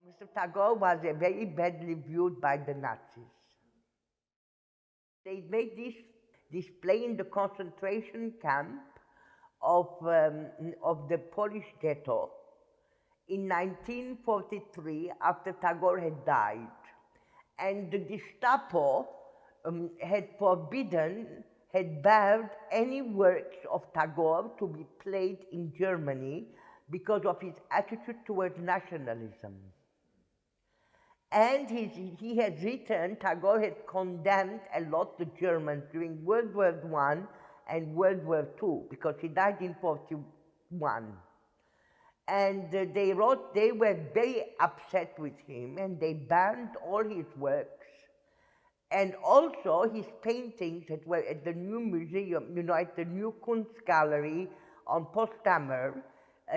Mr. Tagore was very badly viewed by the Nazis. They made this play in the concentration camp of the Polish ghetto in 1943 after Tagore had died. And the Gestapo had forbidden, had barred any works of Tagore to be played in Germany because of his attitude towards nationalism. And he has written, Tagore had condemned a lot the Germans during World War I and World War II because he died in 1941. And they wrote, they were very upset with him and they banned all his works. And also his paintings that were at the new museum, at the new Kunstgallery on Potsdamer.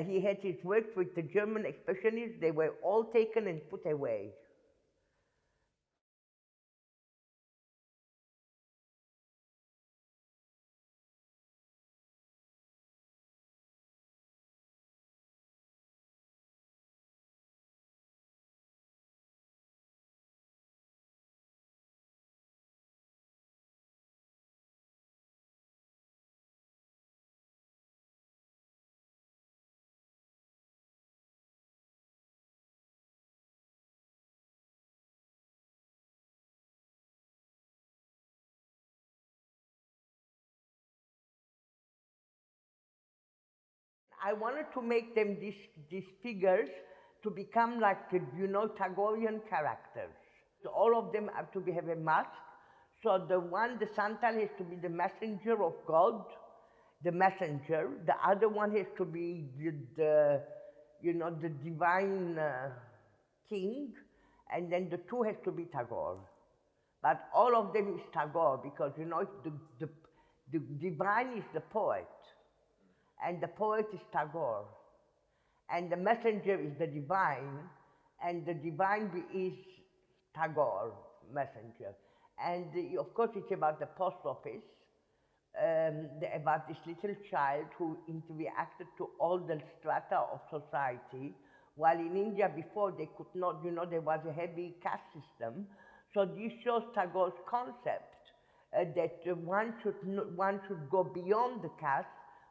He had his works with the German expressionists, they were all taken and put away. I wanted to make them these figures to become like, Tagorean characters. So all of them have to have a mask. So the Santal has to be the messenger of God, the messenger. The other one has to be the divine king, and then the two has to be Tagore. But all of them is Tagore because the divine is the poet, and the poet is Tagore, and the messenger is the divine, and the divine is Tagore, messenger. And of course it's about the post office, about this little child who interacted to all the strata of society, while in India before they could not, there was a heavy caste system. So this shows Tagore's concept that one should go beyond the caste,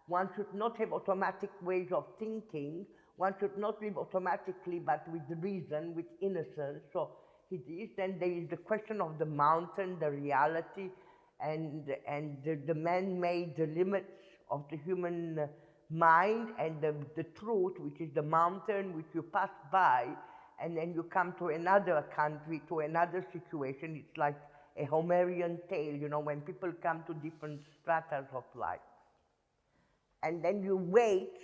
one should not have automatic ways of thinking, one should not live automatically but with reason, with innocence. So then there is the question of the mountain, the reality, and the man-made limits of the human mind, and the truth, which is the mountain which you pass by, and then you come to another country, to another situation. It's like a Homerian tale, when people come to different stratas of life. And then you wait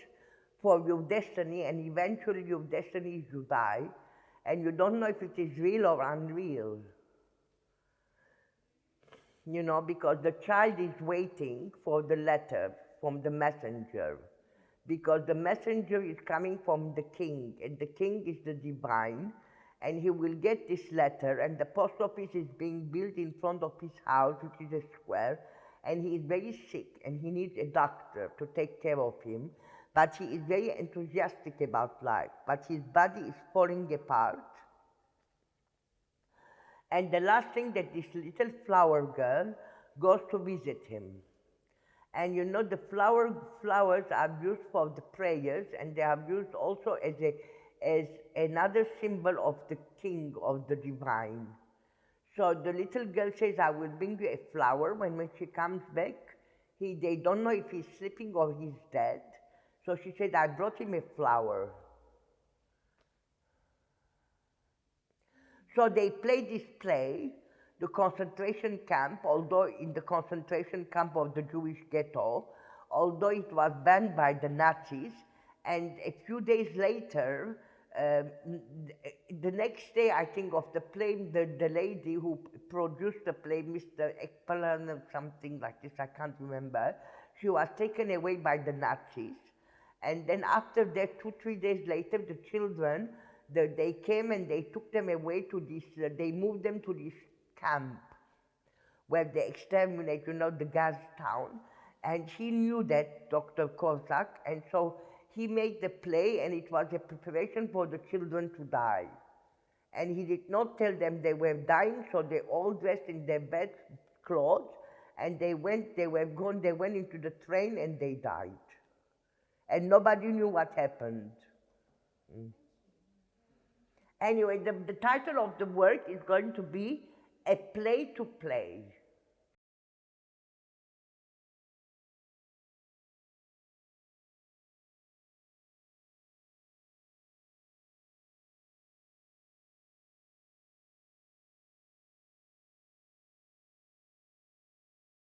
for your destiny, and eventually your destiny is you die, and you don't know if it is real or unreal. Because the child is waiting for the letter from the messenger, because the messenger is coming from the king, and the king is the divine, and he will get this letter, and the post office is being built in front of his house, which is a square, and he is very sick, and he needs a doctor to take care of him, but he is very enthusiastic about life, but his body is falling apart. And the last thing, that this little flower girl goes to visit him. And the flowers are used for the prayers, and they are used also as another symbol of the king, of the divine. So the little girl says, I will bring you a flower. When she comes back, they don't know if he's sleeping or he's dead. So she said, I brought him a flower. So they played this play, the concentration camp, although in the concentration camp of the Jewish ghetto, although it was banned by the Nazis, and a few days later, the next day, I think, of the play, the lady who produced the play, Mr. Ekpalan or something like this, I can't remember, she was taken away by the Nazis. And then after that, 2-3 days later, the children, they came and they took them away to this, they moved them to this camp where they exterminate, the gas town. And he knew that, Dr. Kozak, and so he made the play, and it was a preparation for the children to die. And he did not tell them they were dying, so they all dressed in their best clothes, and they went into the train and they died. And nobody knew what happened. Anyway, the title of the work is going to be A Play to Play.